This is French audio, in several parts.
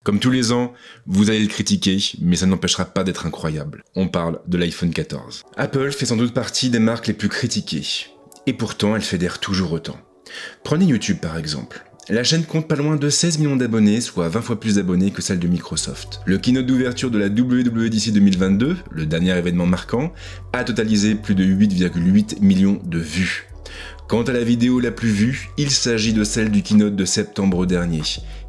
Comme tous les ans, vous allez le critiquer, mais ça n'empêchera pas d'être incroyable. On parle de l'iPhone 14. Apple fait sans doute partie des marques les plus critiquées. Et pourtant, elle fédère toujours autant. Prenez YouTube par exemple. La chaîne compte pas loin de 16 millions d'abonnés, soit 20 fois plus d'abonnés que celle de Microsoft. Le keynote d'ouverture de la WWDC 2022, le dernier événement marquant, a totalisé plus de 8,8 millions de vues. Quant à la vidéo la plus vue, il s'agit de celle du keynote de septembre dernier,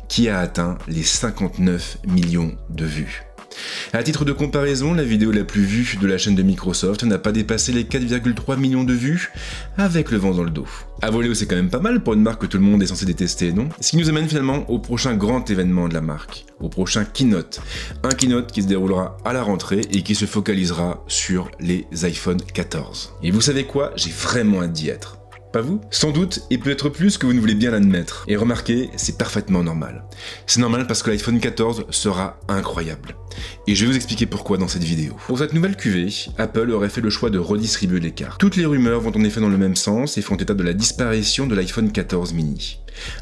qui a atteint les 59 millions de vues. À titre de comparaison, la vidéo la plus vue de la chaîne de Microsoft n'a pas dépassé les 4,3 millions de vues, avec le vent dans le dos. Avouez-le, c'est quand même pas mal pour une marque que tout le monde est censé détester, non? Ce qui nous amène finalement au prochain grand événement de la marque, au prochain keynote. Un keynote qui se déroulera à la rentrée et qui se focalisera sur les iPhone 14. Et vous savez quoi? J'ai vraiment hâte d'y être. Pas vous? Sans doute, et peut-être plus que vous ne voulez bien l'admettre. Et remarquez, c'est parfaitement normal. C'est normal parce que l'iPhone 14 sera incroyable. Et je vais vous expliquer pourquoi dans cette vidéo. Pour cette nouvelle cuvée, Apple aurait fait le choix de redistribuer les cartes. Toutes les rumeurs vont en effet dans le même sens et font état de la disparition de l'iPhone 14 mini.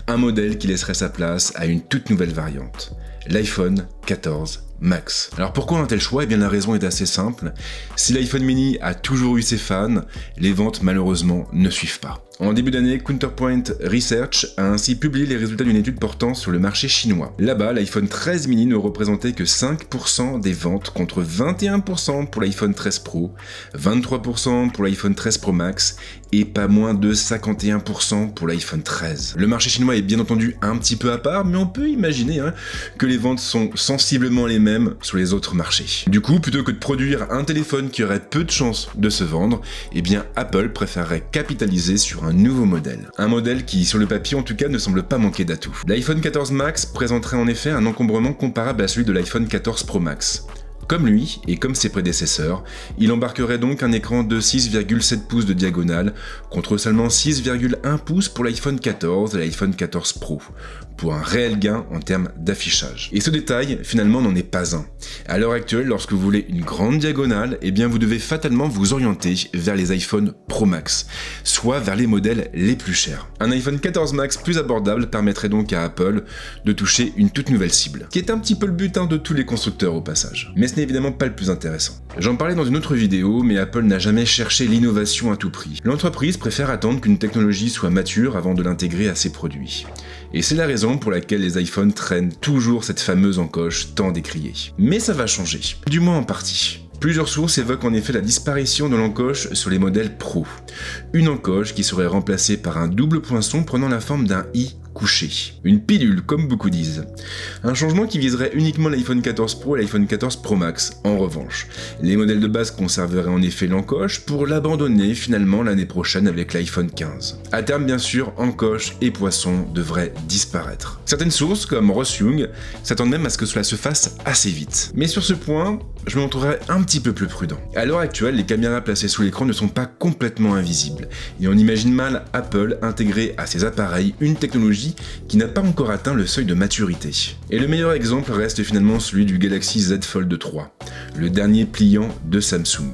Un modèle qui laisserait sa place à une toute nouvelle variante, l'iPhone 14 Max. Alors pourquoi un tel choix? Eh bien la raison est assez simple. Si l'iPhone mini a toujours eu ses fans, les ventes malheureusement ne suivent pas. En début d'année, Counterpoint Research a ainsi publié les résultats d'une étude portant sur le marché chinois. Là-bas, l'iPhone 13 mini ne représentait que 5% des ventes contre 21% pour l'iPhone 13 Pro, 23% pour l'iPhone 13 Pro Max et pas moins de 51% pour l'iPhone 13. Le marché chinois est bien entendu un petit peu à part, mais on peut imaginer que les ventes sont sensiblement les mêmes sur les autres marchés. Du coup, plutôt que de produire un téléphone qui aurait peu de chances de se vendre, eh bien Apple préférerait capitaliser sur un nouveau modèle. Un modèle qui, sur le papier en tout cas, ne semble pas manquer d'atouts. L'iPhone 14 Max présenterait en effet un encombrement comparable à celui de l'iPhone 14 Pro Max. Comme lui, et comme ses prédécesseurs, il embarquerait donc un écran de 6,7 pouces de diagonale, contre seulement 6,1 pouces pour l'iPhone 14 et l'iPhone 14 Pro, pour un réel gain en termes d'affichage. Et ce détail, finalement, n'en est pas un. À l'heure actuelle, lorsque vous voulez une grande diagonale, eh bien vous devez fatalement vous orienter vers les iPhone Pro Max, soit vers les modèles les plus chers. Un iPhone 14 Max plus abordable permettrait donc à Apple de toucher une toute nouvelle cible, qui est un petit peu le but de tous les constructeurs au passage. Mais ce n'est évidemment pas le plus intéressant. J'en parlais dans une autre vidéo, mais Apple n'a jamais cherché l'innovation à tout prix. L'entreprise préfère attendre qu'une technologie soit mature avant de l'intégrer à ses produits. Et c'est la raison pour laquelle les iPhones traînent toujours cette fameuse encoche tant décriée. Mais ça va changer, du moins en partie. Plusieurs sources évoquent en effet la disparition de l'encoche sur les modèles Pro. Une encoche qui serait remplacée par un double poinçon prenant la forme d'un i couché. Une pilule, comme beaucoup disent. Un changement qui viserait uniquement l'iPhone 14 Pro et l'iPhone 14 Pro Max. En revanche, les modèles de base conserveraient en effet l'encoche pour l'abandonner finalement l'année prochaine avec l'iPhone 15. À terme, bien sûr, encoche et poisson devraient disparaître. Certaines sources, comme Ross Young, s'attendent même à ce que cela se fasse assez vite. Mais sur ce point, je me montrerai un petit peu plus prudent. À l'heure actuelle, les caméras placées sous l'écran ne sont pas complètement invisibles, et on imagine mal Apple intégrer à ses appareils une technologie qui n'a pas encore atteint le seuil de maturité. Et le meilleur exemple reste finalement celui du Galaxy Z Fold 3, le dernier pliant de Samsung.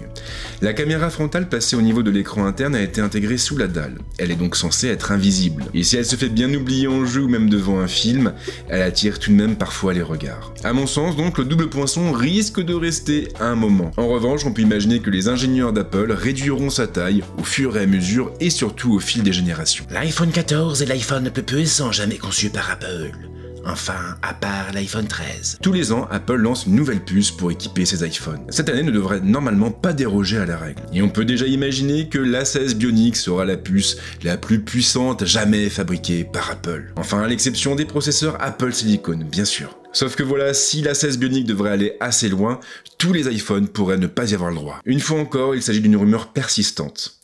La caméra frontale passée au niveau de l'écran interne a été intégrée sous la dalle. Elle est donc censée être invisible. Et si elle se fait bien oublier en jeu ou même devant un film, elle attire tout de même parfois les regards. À mon sens donc, le double poinçon risque de rester un moment. En revanche, on peut imaginer que les ingénieurs d'Apple réduiront sa taille au fur et à mesure et surtout au fil des générations. L'iPhone 14 est l'iPhone le plus puissant jamais conçu par Apple. Enfin, à part l'iPhone 13. Tous les ans, Apple lance une nouvelle puce pour équiper ses iPhones. Cette année ne devrait normalement pas déroger à la règle. Et on peut déjà imaginer que l'A16 Bionic sera la puce la plus puissante jamais fabriquée par Apple. Enfin, à l'exception des processeurs Apple Silicon, bien sûr. Sauf que voilà, si l'A16 Bionic devrait aller assez loin, tous les iPhones pourraient ne pas y avoir le droit. Une fois encore, il s'agit d'une rumeur persistante.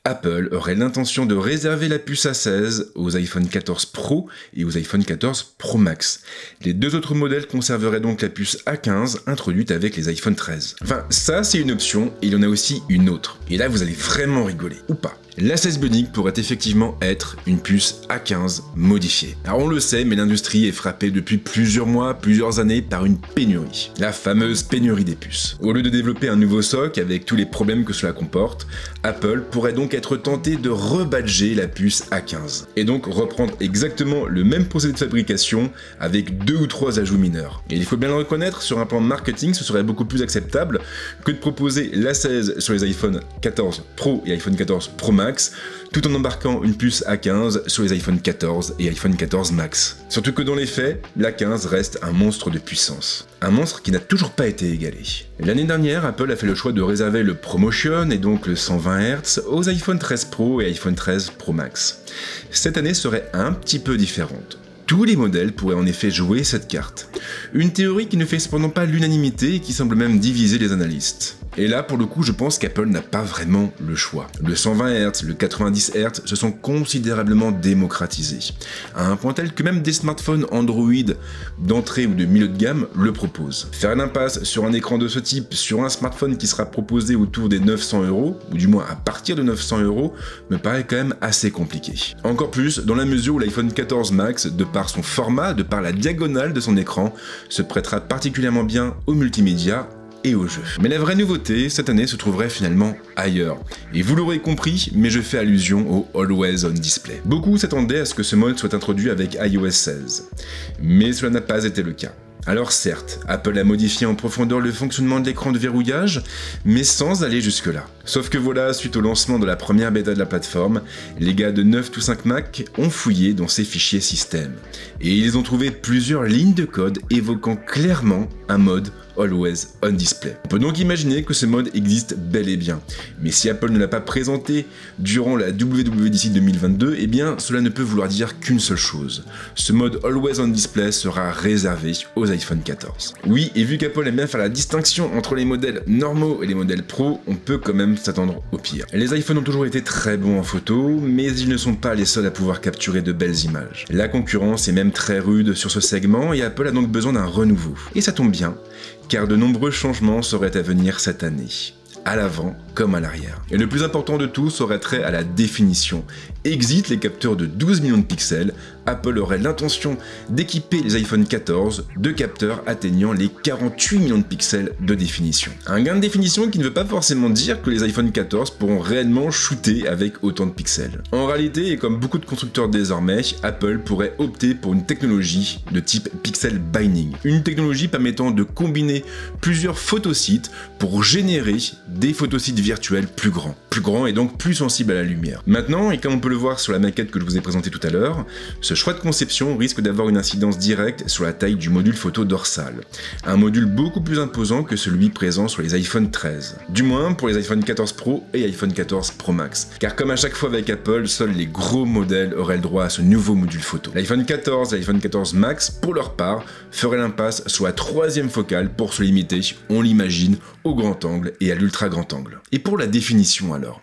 Apple aurait l'intention de réserver la puce A16 aux iPhone 14 Pro et aux iPhone 14 Pro Max. Les deux autres modèles conserveraient donc la puce A15 introduite avec les iPhone 13. Enfin, ça c'est une option et il y en a aussi une autre. Et là vous allez vraiment rigoler, ou pas. L'A16 Bionic pourrait effectivement être une puce A15 modifiée. Alors on le sait, mais l'industrie est frappée depuis plusieurs mois, plusieurs années par une pénurie. La fameuse pénurie des puces. Au lieu de développer un nouveau SoC avec tous les problèmes que cela comporte, Apple pourrait donc être tenté de rebadger la puce A15, et donc reprendre exactement le même procédé de fabrication avec 2 ou 3 ajouts mineurs. Et il faut bien le reconnaître, sur un plan marketing, ce serait beaucoup plus acceptable que de proposer l'A16 sur les iPhone 14 Pro et iPhone 14 Pro Max, tout en embarquant une puce A15 sur les iPhone 14 et iPhone 14 Max. Surtout que dans les faits, l'A15 reste un monstre de puissance. Un monstre qui n'a toujours pas été égalé. L'année dernière, Apple a fait le choix de réserver le ProMotion et donc le 120 Hz aux iPhone 13 Pro et iPhone 13 Pro Max. Cette année serait un petit peu différente. Tous les modèles pourraient en effet jouer cette carte. Une théorie qui ne fait cependant pas l'unanimité et qui semble même diviser les analystes. Et là, pour le coup, je pense qu'Apple n'a pas vraiment le choix. Le 120 Hz, le 90 Hz se sont considérablement démocratisés, à un point tel que même des smartphones Android d'entrée ou de milieu de gamme le proposent. Faire l'impasse sur un écran de ce type, sur un smartphone qui sera proposé autour des 900 €, ou du moins à partir de 900 €, me paraît quand même assez compliqué. Encore plus dans la mesure où l'iPhone 14 Max, de par son format, de par la diagonale de son écran, se prêtera particulièrement bien au multimédia et aux jeux. Mais la vraie nouveauté, cette année, se trouverait finalement ailleurs. Et vous l'aurez compris, mais je fais allusion au Always On Display. Beaucoup s'attendaient à ce que ce mode soit introduit avec iOS 16. Mais cela n'a pas été le cas. Alors certes, Apple a modifié en profondeur le fonctionnement de l'écran de verrouillage, mais sans aller jusque-là. Sauf que voilà, suite au lancement de la première bêta de la plateforme, les gars de 9to5Mac ont fouillé dans ces fichiers système. Et ils ont trouvé plusieurs lignes de code évoquant clairement un mode Always On Display. On peut donc imaginer que ce mode existe bel et bien. Mais si Apple ne l'a pas présenté durant la WWDC 2022, eh bien cela ne peut vouloir dire qu'une seule chose. Ce mode Always On Display sera réservé aux iPhone 14. Oui, et vu qu'Apple aime bien faire la distinction entre les modèles normaux et les modèles Pro, on peut quand même s'attendre au pire. Les iPhones ont toujours été très bons en photo, mais ils ne sont pas les seuls à pouvoir capturer de belles images. La concurrence est même très rude sur ce segment et Apple a donc besoin d'un renouveau. Et ça tombe bien, car de nombreux changements seraient à venir cette année, à l'avant comme à l'arrière. Et le plus important de tout aurait trait à la définition. Exit les capteurs de 12 millions de pixels, Apple aurait l'intention d'équiper les iPhone 14 de capteurs atteignant les 48 millions de pixels de définition. Un gain de définition qui ne veut pas forcément dire que les iPhone 14 pourront réellement shooter avec autant de pixels. En réalité, et comme beaucoup de constructeurs désormais, Apple pourrait opter pour une technologie de type pixel binding. Une technologie permettant de combiner plusieurs photosites pour générer des photosites virtuels plus grands et donc plus sensibles à la lumière. Maintenant, et comme on peut le voir sur la maquette que je vous ai présentée tout à l'heure, ce choix de conception risque d'avoir une incidence directe sur la taille du module photo dorsal. Un module beaucoup plus imposant que celui présent sur les iPhone 13. Du moins pour les iPhone 14 Pro et iPhone 14 Pro Max. Car comme à chaque fois avec Apple, seuls les gros modèles auraient le droit à ce nouveau module photo. L'iPhone 14 et l'iPhone 14 Max, pour leur part, feraient l'impasse sur la troisième focale pour se limiter, on l'imagine, au grand angle et à l'ultra grand angle. Et pour la définition alors?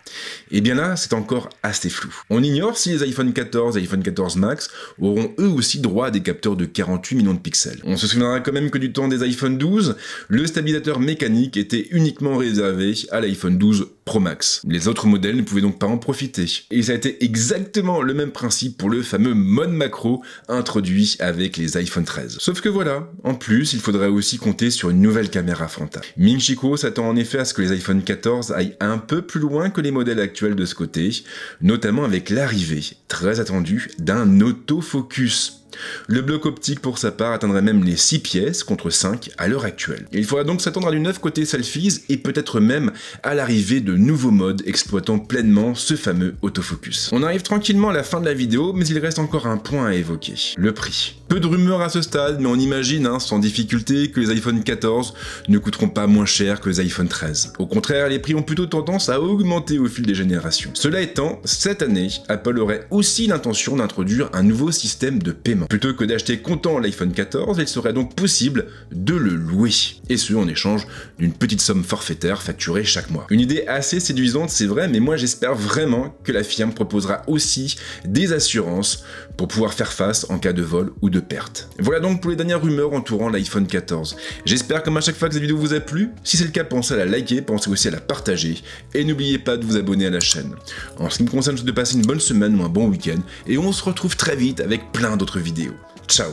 Eh bien là, c'est encore assez flou. On ignore si les iPhone 14 et iPhone 14 Max auront eux aussi droit à des capteurs de 48 millions de pixels. On se souviendra quand même que du temps des iPhone 12, le stabilisateur mécanique était uniquement réservé à l'iPhone 12 Pro Max. Les autres modèles ne pouvaient donc pas en profiter. Et ça a été exactement le même principe pour le fameux mode macro introduit avec les iPhone 13. Sauf que voilà, en plus, il faudrait aussi compter sur une nouvelle caméra frontale. Ming Chi Kuo s'attend en effet à ce que les iPhone 14 aillent un peu plus loin que les modèles actuels de ce côté, notamment avec l'arrivée, très attendue, d'un autofocus. Le bloc optique pour sa part atteindrait même les 6 pièces contre 5 à l'heure actuelle. Il faudra donc s'attendre à du neuf côté selfies et peut-être même à l'arrivée de nouveaux modes exploitant pleinement ce fameux autofocus. On arrive tranquillement à la fin de la vidéo, mais il reste encore un point à évoquer, le prix. Peu de rumeurs à ce stade, mais on imagine sans difficulté que les iPhone 14 ne coûteront pas moins cher que les iPhone 13. Au contraire, les prix ont plutôt tendance à augmenter au fil des générations. Cela étant, cette année, Apple aurait aussi l'intention d'introduire un nouveau système de paiement. Plutôt que d'acheter comptant l'iPhone 14, il serait donc possible de le louer, et ce en échange d'une petite somme forfaitaire facturée chaque mois. Une idée assez séduisante, c'est vrai, mais moi j'espère vraiment que la firme proposera aussi des assurances pour pouvoir faire face en cas de vol ou de perte. Voilà donc pour les dernières rumeurs entourant l'iPhone 14. J'espère comme à chaque fois que cette vidéo vous a plu. Si c'est le cas, pensez à la liker, pensez aussi à la partager, et n'oubliez pas de vous abonner à la chaîne. En ce qui me concerne, je vous souhaite de passer une bonne semaine ou un bon week-end, et on se retrouve très vite avec plein d'autres vidéos. Ciao.